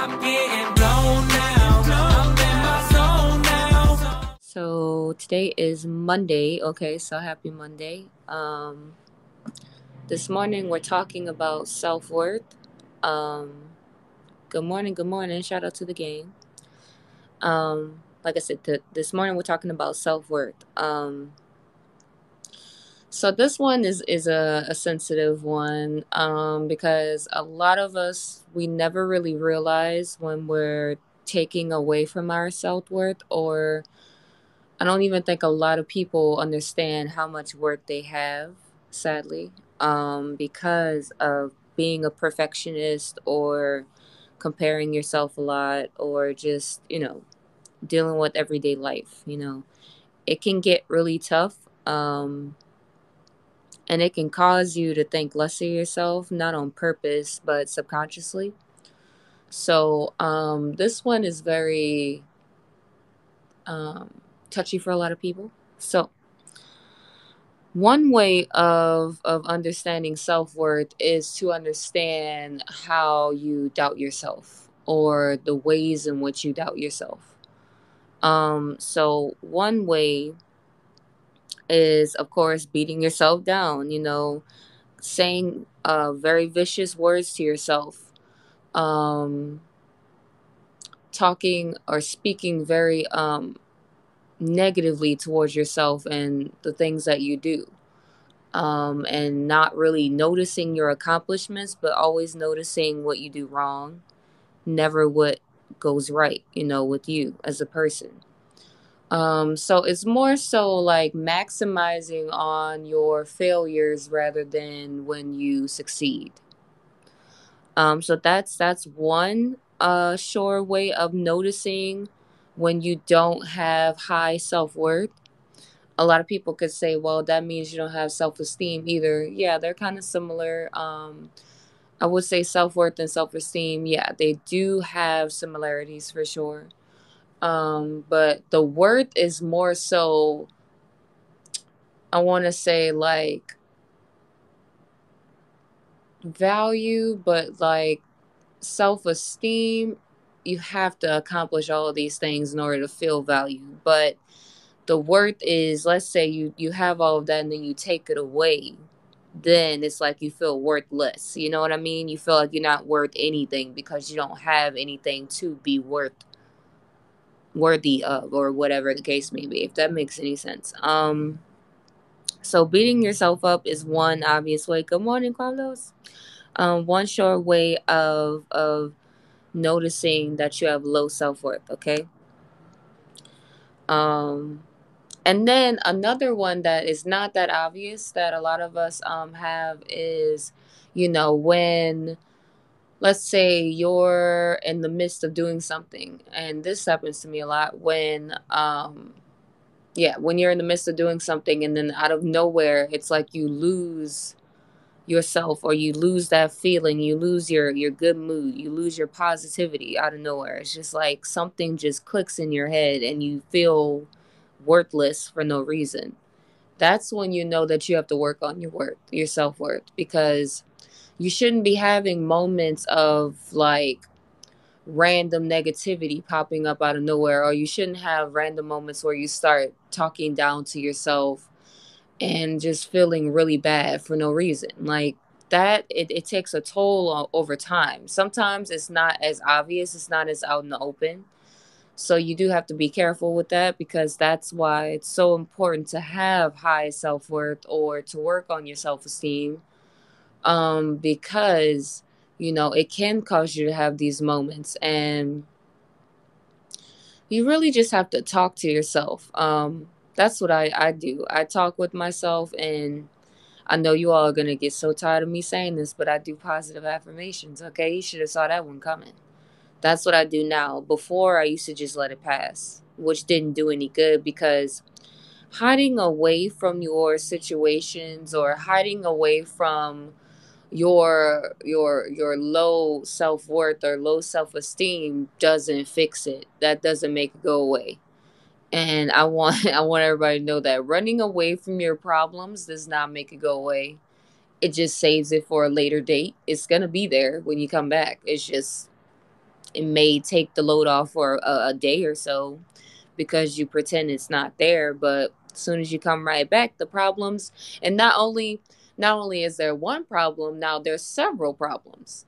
I'm getting blown now. I'm in my zone now. So today is Monday. Okay, so happy Monday. This morning we're talking about self-worth. Um, Good morning, good morning. Shout out to the gang. Like I said, this morning we're talking about self-worth. So this one is a sensitive one because a lot of us, we never really realize when we're taking away from our self-worth, or I don't even think a lot of people understand how much worth they have, sadly, because of being a perfectionist or comparing yourself a lot, or just, dealing with everyday life. It can get really tough. And it can cause you to think less of yourself, not on purpose, but subconsciously. So this one is very touchy for a lot of people. So one way of understanding self-worth is to understand how you doubt yourself, or the ways in which you doubt yourself. So one way is, of course, beating yourself down, saying very vicious words to yourself, um, talking or speaking very negatively towards yourself and the things that you do, and not really noticing your accomplishments, but always noticing what you do wrong, never what goes right, with you as a person. So it's more so like maximizing on your failures rather than when you succeed. So that's one sure way of noticing when you don't have high self-worth. A lot of people could say, well, that means you don't have self-esteem either. Yeah, they're kind of similar. I would say self-worth and self-esteem, yeah, they do have similarities for sure. But the worth is more so, I want to say, like, value, but like self-esteem, you have to accomplish all of these things in order to feel value. But the worth is, let's say you have all of that and then you take it away, then it's like you feel worthless. You know what I mean? You feel like you're not worth anything because you don't have anything to be worthy of, or whatever the case may be, if that makes any sense. So beating yourself up is one obvious way. Good morning, Carlos. One short way of noticing that you have low self-worth. Okay. um and then another one that is not that obvious, that a lot of us have, is, when, let's say, you're in the midst of doing something, and this happens to me a lot, when when you're in the midst of doing something, and then out of nowhere it's like you lose yourself, or you lose that feeling, you lose your good mood, you lose your positivity out of nowhere. It's just like something just clicks in your head and you feel worthless for no reason. That's when you know that you have to work on your self-worth, because you shouldn't be having moments of like random negativity popping up out of nowhere, or you shouldn't have random moments where you start talking down to yourself and just feeling really bad for no reason. Like that, it takes a toll over time. Sometimes it's not as obvious, it's not as out in the open. So you do have to be careful with that, because that's why it's so important to have high self-worth, or to work on your self-esteem. Because it can cause you to have these moments, and you really just have to talk to yourself. That's what I do. I talk with myself, and I know you all are gonna get so tired of me saying this, but I do positive affirmations. Okay, you should have saw that one coming. That's what I do now. Before, I used to just let it pass, which didn't do any good, because hiding away from your situations, or hiding away from your low self-worth or low self-esteem, doesn't fix it. That doesn't make it go away. And I want I want everybody to know that running away from your problems does not make it go away. It just saves it for a later date. It's going to be there when you come back. It's just It may take the load off for a day or so because you pretend it's not there, but as soon as you come right back, the problems, and not only is there one problem, now there's several problems.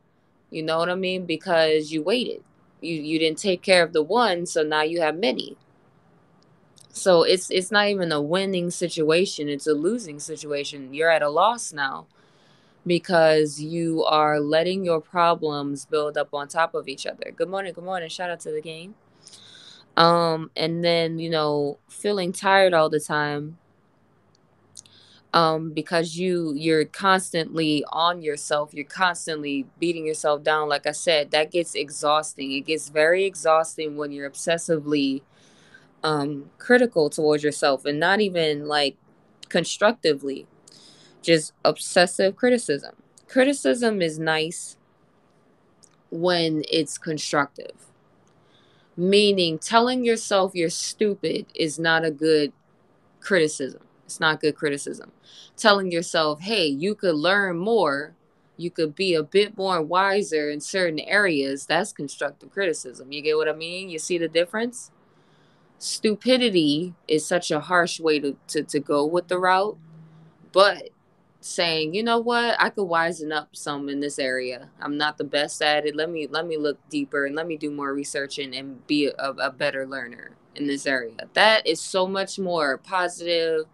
You know what I mean? Because you waited. You didn't take care of the one, so now you have many. So it's not even a winning situation, it's a losing situation. You're at a loss now because you are letting your problems build up on top of each other. Good morning, good morning. Shout out to the game. And then, feeling tired all the time, because you're constantly on yourself, you're constantly beating yourself down. Like I said, that gets exhausting. It gets very exhausting when you're obsessively critical towards yourself, and not even like constructively, just obsessive criticism. Criticism is nice when it's constructive, meaning telling yourself you're stupid is not a good criticism. It's not good criticism. Telling yourself, hey, you could learn more, you could be a bit more wiser in certain areas, that's constructive criticism. You get what I mean? You see the difference? Stupidity is such a harsh way to go with the route, but saying, you know what, I could wisen up some in this area. I'm not the best at it. Let me look deeper and let me do more research and be a better learner in this area. That is so much more positive.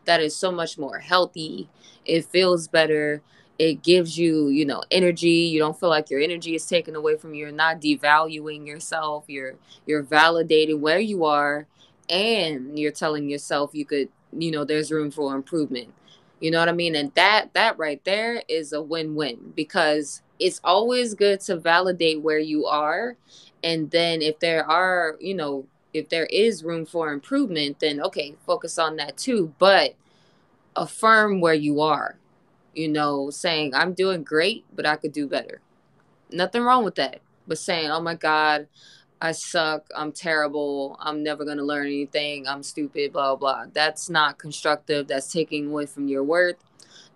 That is so much more healthy. It feels better. It gives you, energy. You don't feel like your energy is taken away from you. You're not devaluing yourself. You're validating where you are, and you're telling yourself you could, there's room for improvement. You know what I mean? And that right there is a win-win, because it's always good to validate where you are, and then if there is room for improvement, then okay, focus on that too. But affirm where you are, saying, I'm doing great, but I could do better. Nothing wrong with that. But saying, oh my God, I suck, I'm terrible, I'm never going to learn anything, I'm stupid, blah, blah. That's not constructive. That's taking away from your worth.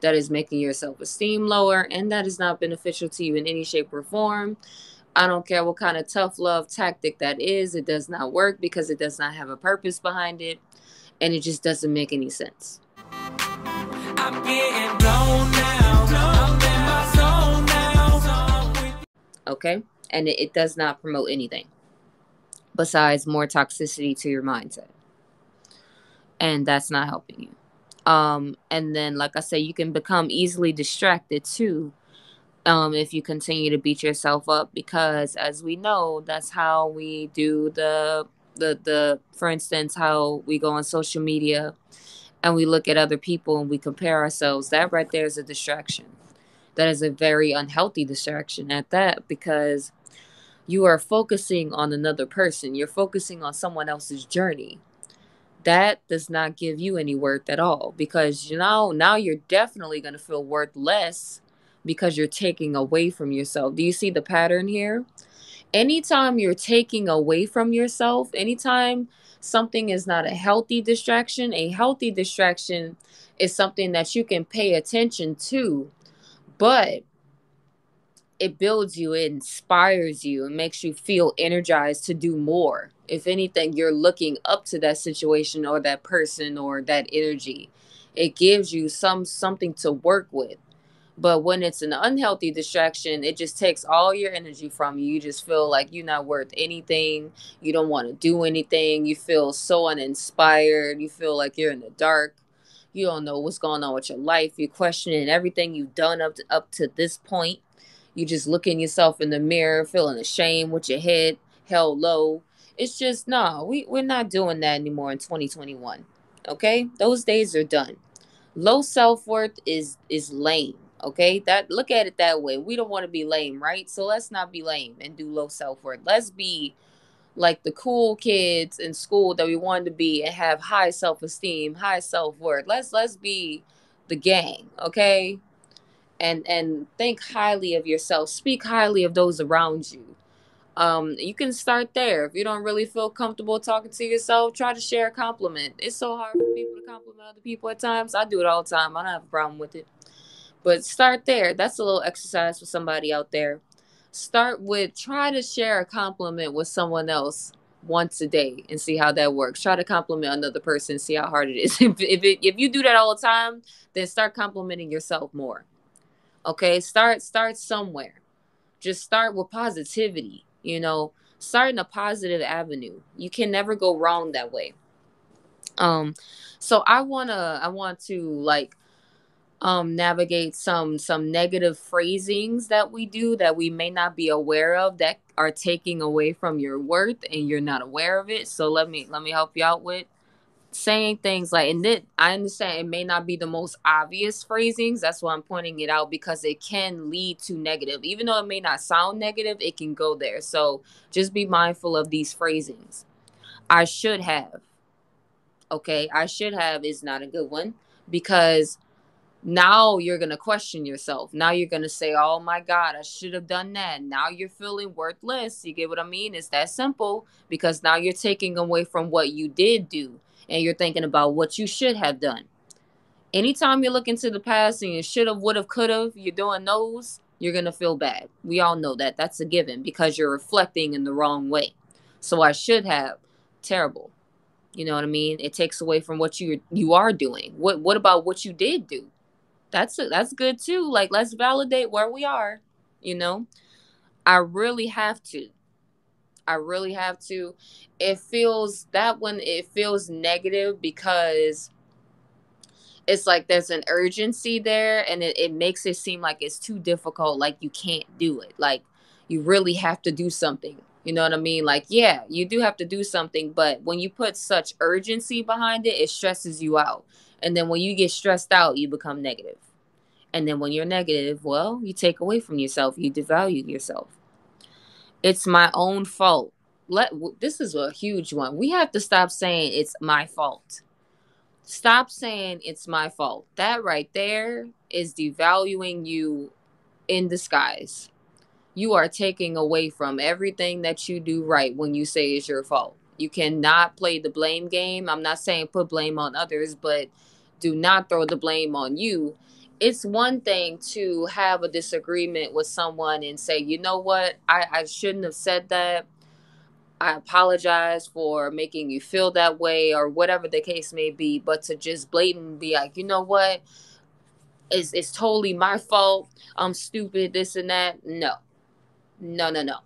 That is making your self esteem lower, and that is not beneficial to you in any shape or form. I don't care what kind of tough love tactic that is. It does not work because it does not have a purpose behind it, and it just doesn't make any sense. I'm getting blown now. I'm in my zone now. Okay? And it does not promote anything besides more toxicity to your mindset. And that's not helping you. And then, like I said, you can become easily distracted too, if you continue to beat yourself up, because as we know, that's how we do the for instance, how we go on social media and we look at other people and we compare ourselves. That right there is a distraction. That is a very unhealthy distraction at that, because you are focusing on another person. You're focusing on someone else's journey. That does not give you any worth at all, because now you're definitely going to feel worth less because you're taking away from yourself. Do you see the pattern here? Anytime you're taking away from yourself, anytime something is not a healthy distraction is something that you can pay attention to, but it builds you, it inspires you, it makes you feel energized to do more. If anything, you're looking up to that situation or that person or that energy. It gives you something to work with. But when it's an unhealthy distraction, it just takes all your energy from you. You just feel like you're not worth anything. You don't want to do anything. You feel so uninspired. You feel like you're in the dark. You don't know what's going on with your life. You're questioning everything you've done up to this point. You just looking yourself in the mirror, feeling ashamed with your head held low. It's just, no, we're not doing that anymore in 2021. Okay? Those days are done. Low self-worth is lame. Okay? That, look at it that way. We don't want to be lame, right? So let's not be lame and do low self-worth. Let's be like the cool kids in school that we wanted to be and have high self-esteem, high self-worth. Let's be the gang, okay? And think highly of yourself. Speak highly of those around you. You can start there. If you don't really feel comfortable talking to yourself, try to share a compliment. It's so hard for people to compliment other people at times. I do it all the time. I don't have a problem with it. But start there. That's a little exercise for somebody out there. Start with, try to share a compliment with someone else once a day and see how that works. Try to compliment another person, see how hard it is. If you do that all the time, then start complimenting yourself more. Okay, start somewhere. Just start with positivity, start in a positive avenue. You can never go wrong that way. um so I want to like navigate some negative phrasings that we do that we may not be aware of, that are taking away from your worth and you're not aware of it. So let me help you out with saying things like, and then I understand it may not be the most obvious phrasings. That's why I'm pointing it out, because it can lead to negative. Even though it may not sound negative, it can go there. So just be mindful of these phrasings. I should have. Okay, I should have is not a good one, because now you're going to question yourself. Now you're going to say, oh my God, I should have done that. Now you're feeling worthless. You get what I mean? It's that simple, because now you're taking away from what you did do and you're thinking about what you should have done. Anytime you look into the past and you should have, would have, could have, you're doing those, you're going to feel bad. We all know that. That's a given, because you're reflecting in the wrong way. So I should have, terrible. You know what I mean? It takes away from what you are doing. What about what you did do? That's good too. Like, let's validate where we are. You know, I really have to. I really have to. It feels that when it feels negative, because it's like there's an urgency there, and it makes it seem like it's too difficult, like you can't do it, like you really have to do something. You know what I mean? Like, yeah, you do have to do something, but when you put such urgency behind it, it stresses you out. And then when you get stressed out, you become negative. And then when you're negative, well, you take away from yourself, you devalue yourself. It's my own fault. This is a huge one. We have to stop saying it's my fault. Stop saying it's my fault. That right there is devaluing you in disguise. You are taking away from everything that you do right when you say it's your fault. You cannot play the blame game. I'm not saying put blame on others, but do not throw the blame on you. It's one thing to have a disagreement with someone and say, you know what, I shouldn't have said that. I apologize for making you feel that way, or whatever the case may be. But to just blatantly be like, you know what, it's totally my fault. I'm stupid, this and that. No, no, no, no.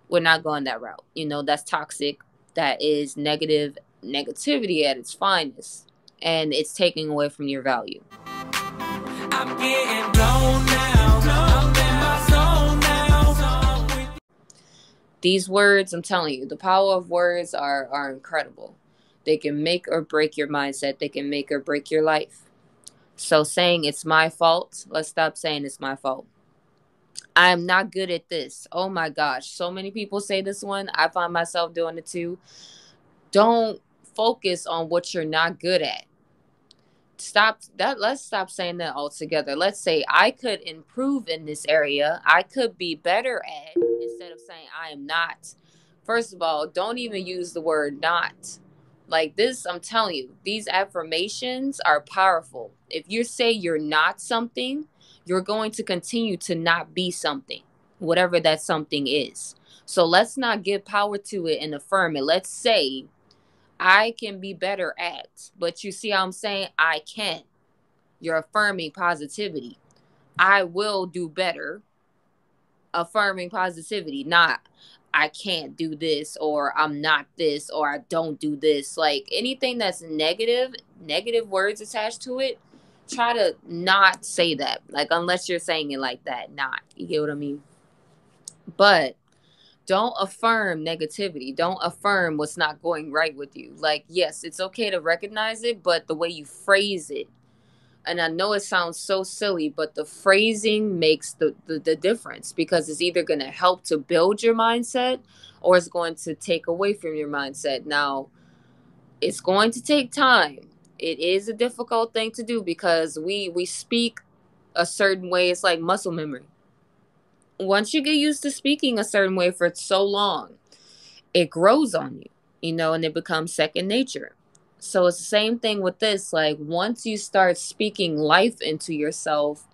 We're not going that route. That's toxic. That is negativity at its finest. And it's taking away from your value. I'm getting blown now. I'm in my zone now. These words, I'm telling you, the power of words are incredible. They can make or break your mindset. They can make or break your life. So saying it's my fault, let's stop saying it's my fault. I am not good at this. Oh my gosh. So many people say this one. I find myself doing it too. Don't focus on what you're not good at. Let's stop saying that altogether. Let's say I could improve in this area. I could be better at, instead of saying I am not. First of all, don't even use the word not. Like this, I'm telling you, these affirmations are powerful. If you say you're not something, you're going to continue to not be something, whatever that something is. So let's not give power to it and affirm it. Let's say I can be better at, but you see how I'm saying I can. You're affirming positivity. I will do better, affirming positivity, not I can't do this, or I'm not this, or I don't do this. Like anything that's negative words attached to it, try to not say that. Like, unless you're saying it like that, not. You get what I mean? But don't affirm negativity. Don't affirm what's not going right with you. Like, yes, it's okay to recognize it, but the way you phrase it, and I know it sounds so silly, but the phrasing makes the difference, because it's either going to help to build your mindset, or it's going to take away from your mindset. Now, it's going to take time. It is a difficult thing to do, because we speak a certain way. It's like muscle memory. Once you get used to speaking a certain way for so long, it grows on you, and it becomes second nature. So it's the same thing with this. Like, once you start speaking life into yourself,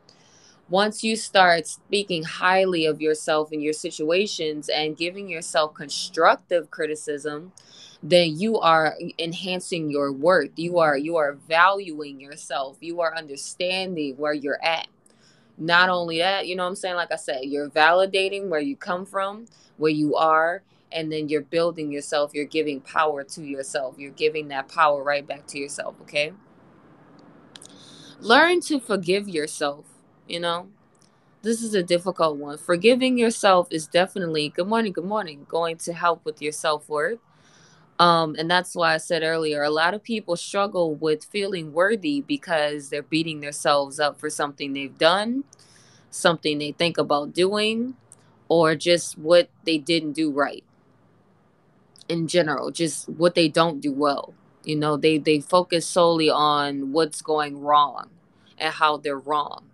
Once you start speaking highly of yourself and your situations and giving yourself constructive criticism, then you are enhancing your worth. You are valuing yourself. You are understanding where you're at. Not only that, you know what I'm saying? Like I said, you're validating where you come from, where you are, and then you're building yourself. You're giving power to yourself. You're giving that power right back to yourself, okay? Learn to forgive yourself, you know? This is a difficult one. Forgiving yourself is definitely, good morning, going to help with your self-worth. And that's why I said earlier, a lot of people struggle with feeling worthy because they're beating themselves up for something they've done, something they think about doing, or just what they didn't do right in general, just what they don't do well. They focus solely on what's going wrong and how they're wrong.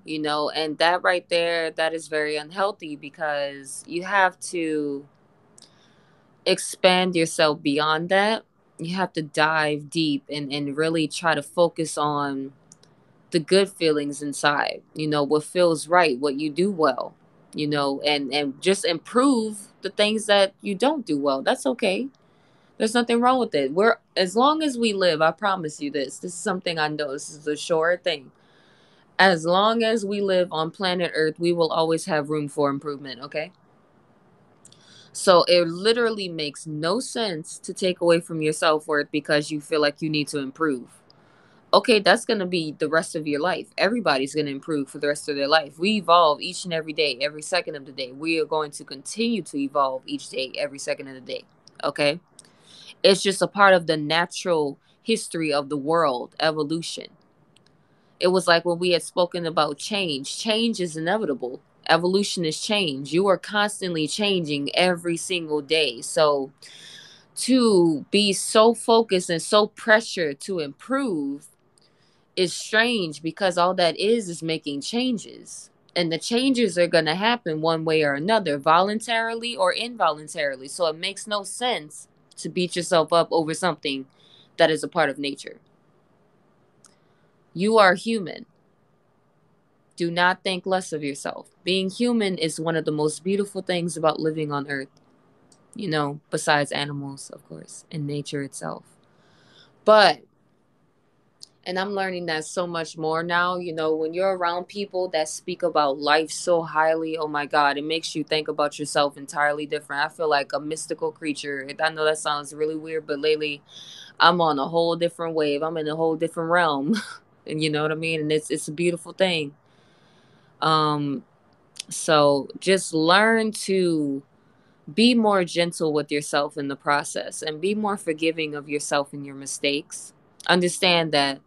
And that right there, that is very unhealthy because you have to expand yourself beyond that. You have to dive deep and really try to focus on the good feelings inside, what feels right, what you do well, and just improve the things that you don't do well. That's okay. There's nothing wrong with it. As long as we live, I promise you this. This is something I know. This is a sure thing. As long as we live on planet Earth, we will always have room for improvement, okay? So it literally makes no sense to take away from your self-worth because you feel like you need to improve. Okay, that's going to be the rest of your life. Everybody's going to improve for the rest of their life. We evolve each and every day, every second of the day. We are going to continue to evolve each day, every second of the day. Okay? It's just a part of the natural history of the world, evolution. It was like when we had spoken about change. Change is inevitable. Evolution is change. You are constantly changing every single day. So to be so focused and so pressured to improve is strange because all that is making changes. And the changes are going to happen one way or another, voluntarily or involuntarily. So it makes no sense to beat yourself up over something that is a part of nature. You are human. Do not think less of yourself. Being human is one of the most beautiful things about living on earth, besides animals, of course, and nature itself. But, and I'm learning that so much more now, when you're around people that speak about life so highly, oh my God, it makes you think about yourself entirely different. I feel like a mystical creature. I know that sounds really weird, but lately I'm on a whole different wave. I'm in a whole different realm. And you know what I mean? And it's a beautiful thing. So just learn to be more gentle with yourself in the process and be more forgiving of yourself and your mistakes. Understand that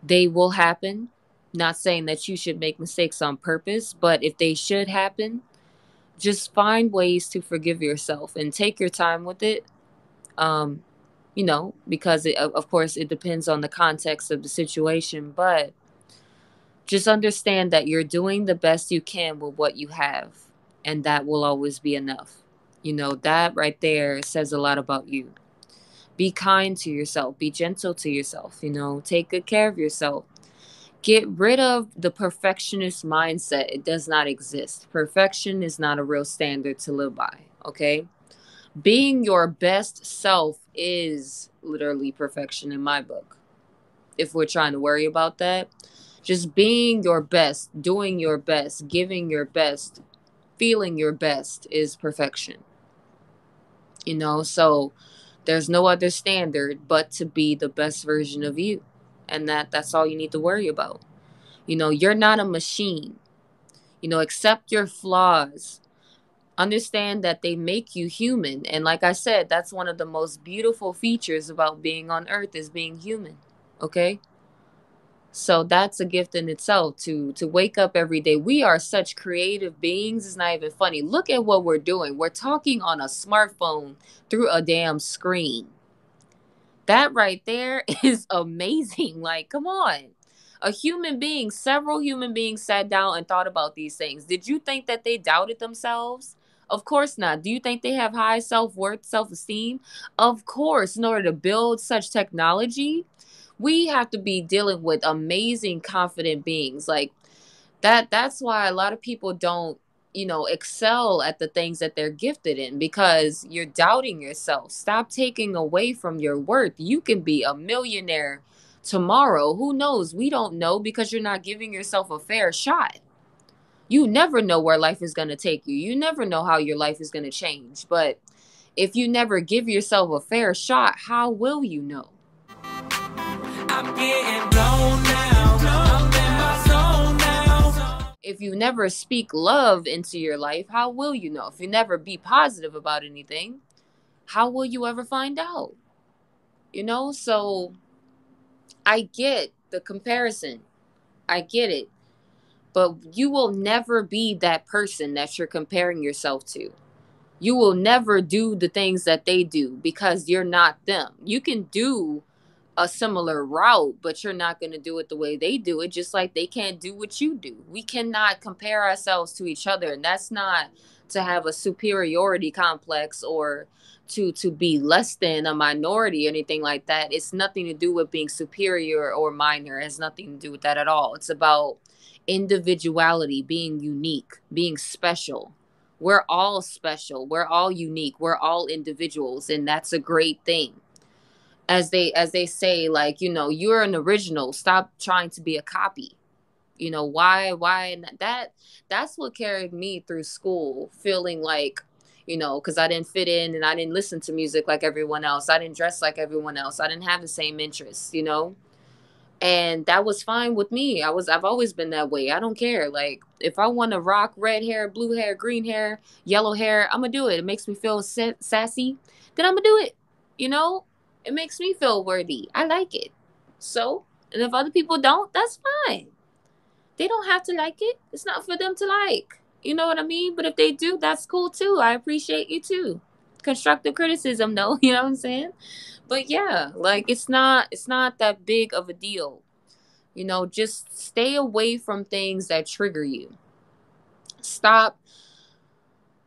they will happen. Not saying that you should make mistakes on purpose, but if they should happen, just find ways to forgive yourself and take your time with it. Um, because of course it depends on the context of the situation, but just understand that you're doing the best you can with what you have, and that will always be enough. That right there says a lot about you. Be kind to yourself, be gentle to yourself, take good care of yourself. Get rid of the perfectionist mindset. It does not exist. Perfection is not a real standard to live by, okay? Being your best self is literally perfection in my book. If we're trying to worry about that, just being your best, doing your best, giving your best, feeling your best is perfection. So there's no other standard but to be the best version of you. And that's all you need to worry about. You're not a machine. Accept your flaws. Understand that they make you human. And like I said, that's one of the most beautiful features about being on earth is being human. Okay? So that's a gift in itself to wake up every day. We are such creative beings. It's not even funny. Look at what we're doing. We're talking on a smartphone through a damn screen. That right there is amazing. Like, come on. Several human beings sat down and thought about these things. Did you think that they doubted themselves? Of course not. Do you think they have high self-worth, self-esteem? Of course. In order to build such technology, we have to be dealing with amazing, confident beings. Like, That's why a lot of people don't, excel at the things that they're gifted in, because you're doubting yourself. Stop taking away from your worth. You can be a millionaire tomorrow. Who knows? We don't know, because you're not giving yourself a fair shot. You never know where life is going to take you. You never know how your life is going to change. But if you never give yourself a fair shot, how will you know? I'm getting blown now. I'm in my zone now. If you never speak love into your life, how will you know? If you never be positive about anything, how will you ever find out? So I get the comparison. I get it. But you will never be that person that you're comparing yourself to. You will never do the things that they do, because you're not them. You can do a similar route, but you're not going to do it the way they do it, just like they can't do what you do. We cannot compare ourselves to each other, and that's not to have a superiority complex or to be less than a minority or anything like that. It's nothing to do with being superior or minor. It has nothing to do with that at all. It's about individuality, being unique, being special. We're all special. We're all unique. We're all individuals, and that's a great thing. As they say, like, you're an original. Stop trying to be a copy. Why and that's what carried me through school, feeling like, because I didn't fit in and I didn't listen to music like everyone else. I didn't dress like everyone else. I didn't have the same interests. And that was fine with me. I've always been that way. I don't care. Like, if I want to rock red hair, blue hair, green hair, yellow hair, I'm gonna do it. It makes me feel sassy. Then I'm gonna do it. It makes me feel worthy. I like it. So, and if other people don't, that's fine. They don't have to like it. It's not for them to like. You know what I mean? But if they do, that's cool too. I appreciate you too. Constructive criticism, though. You know what I'm saying? But yeah, like, it's not that big of a deal. Just stay away from things that trigger you. Stop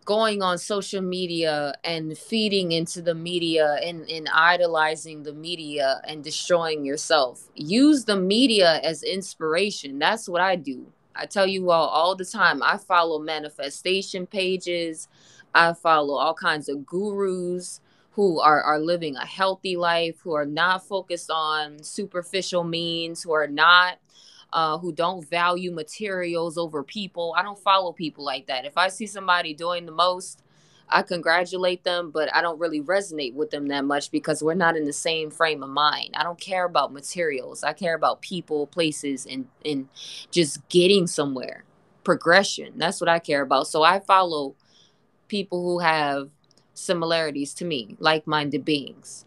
going on social media and feeding into the media, and idolizing the media and destroying yourself. Use the media as inspiration. That's what I do. I tell you all the time, I follow manifestation pages. I follow all kinds of gurus who are living a healthy life, who are not focused on superficial means, who don't value materials over people. I don't follow people like that. If I see somebody doing the most, I congratulate them, but I don't really resonate with them that much, because we're not in the same frame of mind. I don't care about materials. I care about people, places, and just getting somewhere. Progression. That's what I care about. So I follow people who have similarities to me, like-minded beings.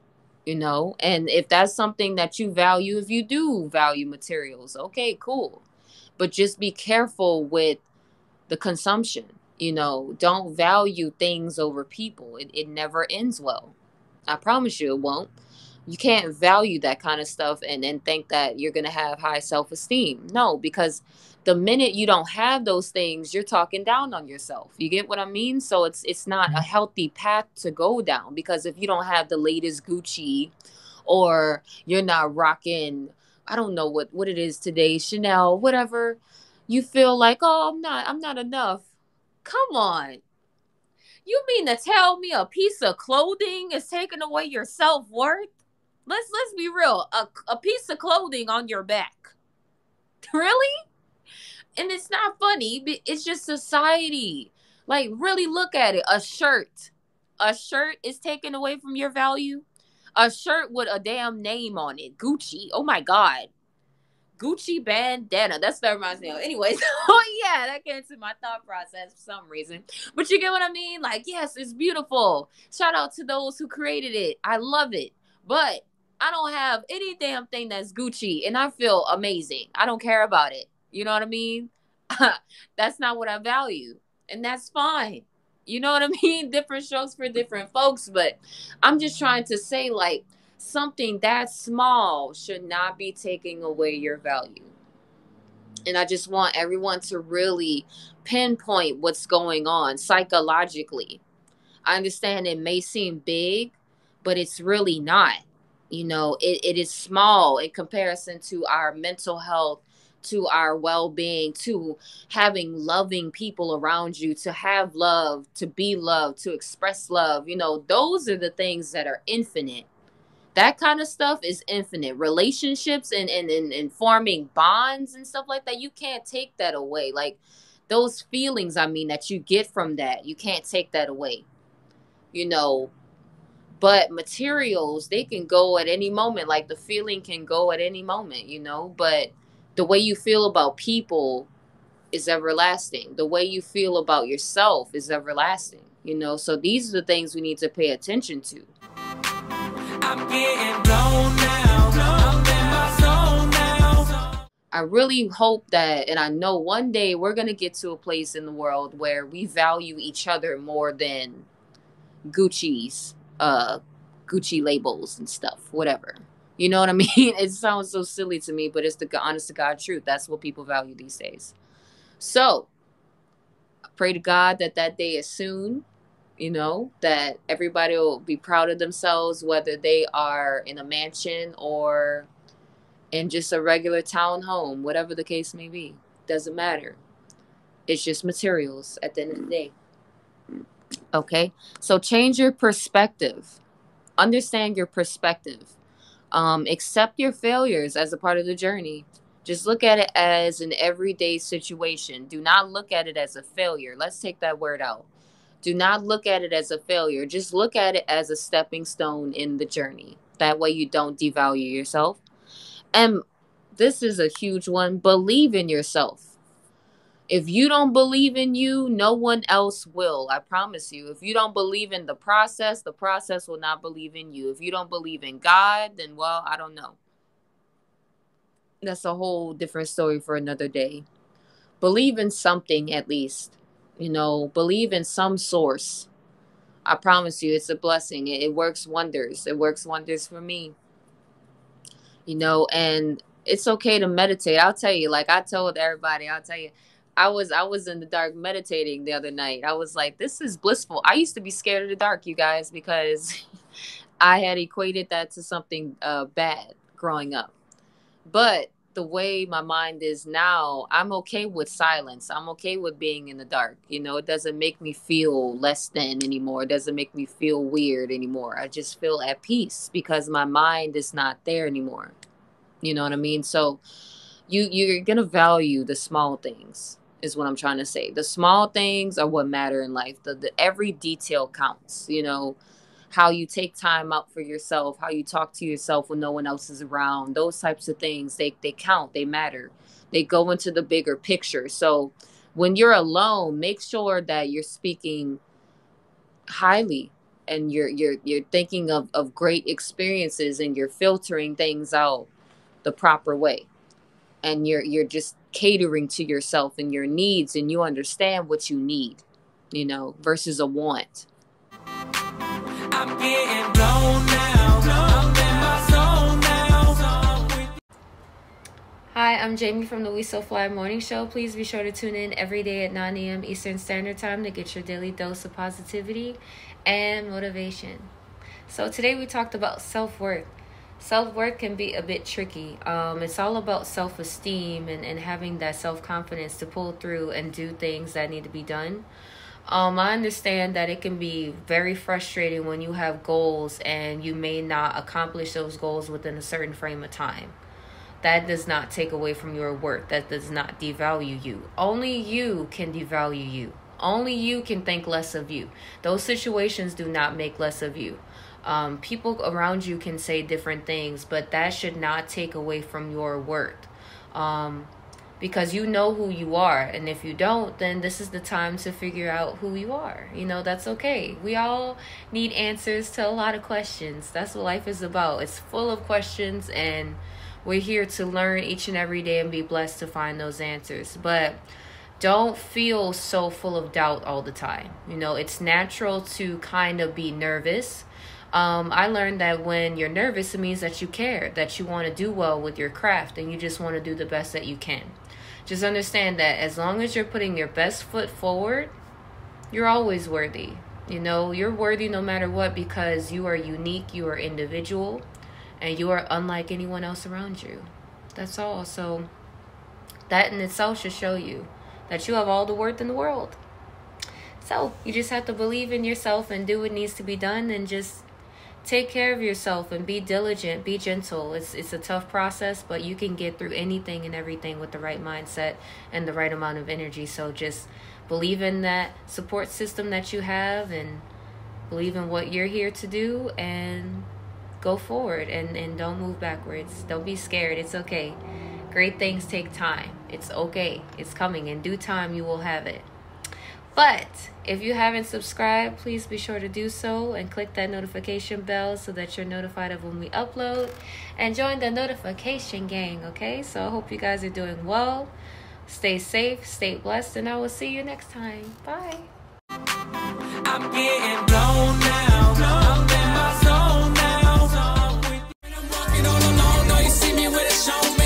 And if that's something that you value, if you do value materials, okay, cool. But just be careful with the consumption. Don't value things over people. It never ends well. I promise you it won't. You can't value that kind of stuff and think that you're going to have high self-esteem. No, because the minute you don't have those things, you're talking down on yourself. You get what I mean? So it's not a healthy path to go down, because if you don't have the latest Gucci, or you're not rocking, I don't know what it is today, Chanel, whatever, you feel like, oh, I'm not enough. Come on. You mean to tell me a piece of clothing is taking away your self-worth? Let's be real. A piece of clothing on your back. Really? And it's not funny. It's just society. Like, really look at it. A shirt. A shirt is taken away from your value. A shirt with a damn name on it. Gucci. Oh my God. Gucci bandana. That's what that reminds me of. Anyways, oh yeah, that came to my thought process for some reason. But you get what I mean? Like, yes, it's beautiful. Shout out to those who created it. I love it. But I don't have any damn thing that's Gucci, and I feel amazing. I don't care about it. You know what I mean? That's not what I value. And that's fine. You know what I mean? Different strokes for different folks. But I'm just trying to say, like, something that small should not be taking away your value. And I just want everyone to really pinpoint what's going on psychologically. I understand it may seem big, but it's really not. It is small in comparison to our mental health, to our well-being, to having loving people around you, to have love, to be loved, to express love. Those are the things that are infinite. That kind of stuff is infinite. Relationships and forming bonds and stuff like that, you can't take that away. Like those feelings, I mean, that you get from that, you can't take that away. you know but materials, they can go at any moment. Like the feeling can go at any moment. But the way you feel about people is everlasting. The way you feel about yourself is everlasting. So these are the things we need to pay attention to. I'm getting blown now. I'm in my zone now. I really hope that, and I know one day we're going to get to a place in the world where we value each other more than Gucci's, Gucci labels and stuff, whatever. You know what I mean? It sounds so silly to me, but it's the honest to God truth. That's what people value these days. So I pray to God that day is soon, that everybody will be proud of themselves, whether they are in a mansion or in just a regular town home, whatever the case may be. Doesn't matter. It's just materials at the end of the day. Okay? So change your perspective. Understand your perspective. Accept your failures as a part of the journey. Just look at it as an everyday situation. Do not look at it as a failure. Let's take that word out. Do not look at it as a failure. Just look at it as a stepping stone in the journey. That way you don't devalue yourself. And this is a huge one. Believe in yourself. If you don't believe in you, no one else will. I promise you. If you don't believe in the process will not believe in you. If you don't believe in God, then, well, I don't know. That's a whole different story for another day. Believe in something at least. Believe in some source. I promise you, it's a blessing. It works wonders. It works wonders for me. And it's okay to meditate. I'll tell you, like I told everybody, I was in the dark meditating the other night. I was like, this is blissful. I used to be scared of the dark, you guys, because I had equated that to something bad growing up. But the way my mind is now, I'm okay with silence. I'm okay with being in the dark. It doesn't make me feel less than anymore. It doesn't make me feel weird anymore. I just feel at peace because my mind is not there anymore. You know what I mean? So you're going to value the small things is what I'm trying to say. The small things are what matter in life. The every detail counts, how you take time out for yourself, how you talk to yourself when no one else is around. Those types of things, they count, they matter. They go into the bigger picture. So when you're alone, make sure that you're speaking highly and you're thinking of great experiences and you're filtering things out the proper way. And you're just catering to yourself and your needs, and you understand what you need, versus a want. I'm getting blown now. I'm in my zone now. Hi, I'm Jamie from the Wesofly Morning Show. Please be sure to tune in every day at 9 a.m. Eastern Standard Time to get your daily dose of positivity and motivation. So today we talked about self-worth. Self-worth can be a bit tricky. It's all about self-esteem and having that self-confidence to pull through and do things that need to be done. I understand that it can be very frustrating when you have goals and you may not accomplish those goals within a certain frame of time. That does not take away from your worth. That does not devalue you. Only you can devalue you. Only you can think less of you. Those situations do not make less of you. People around you can say different things, but that should not take away from your worth. Because you know who you are. And if you don't, then this is the time to figure out who you are. That's okay. We all need answers to a lot of questions. That's what life is about. It's full of questions, and we're here to learn each and every day and be blessed to find those answers. But don't feel so full of doubt all the time. It's natural to kind of be nervous. I learned that when you're nervous, it means that you care, that you want to do well with your craft, and you just want to do the best that you can. Just understand that as long as you're putting your best foot forward, you're always worthy. You're worthy no matter what, because you are unique, you are individual, and you are unlike anyone else around you. That's all. So That in itself should show you that you have all the worth in the world. So you just have to believe in yourself and do what needs to be done, and just take care of yourself and be diligent, be gentle. It's a tough process, but you can get through anything and everything with the right mindset and the right amount of energy. So just believe in that support system that you have, and believe in what you're here to do, and go forward, and don't move backwards. Don't be scared. It's okay. Great things take time. It's okay. It's coming. In due time, you will have it. But if you haven't subscribed, please be sure to do so and click that notification bell so that you're notified of when we upload, and join the notification gang, okay? So I hope you guys are doing well. Stay safe, stay blessed, and I will see you next time. Bye. I'm getting blown now. I'm in my zone now. When I'm walking on alone, know you see me with a show.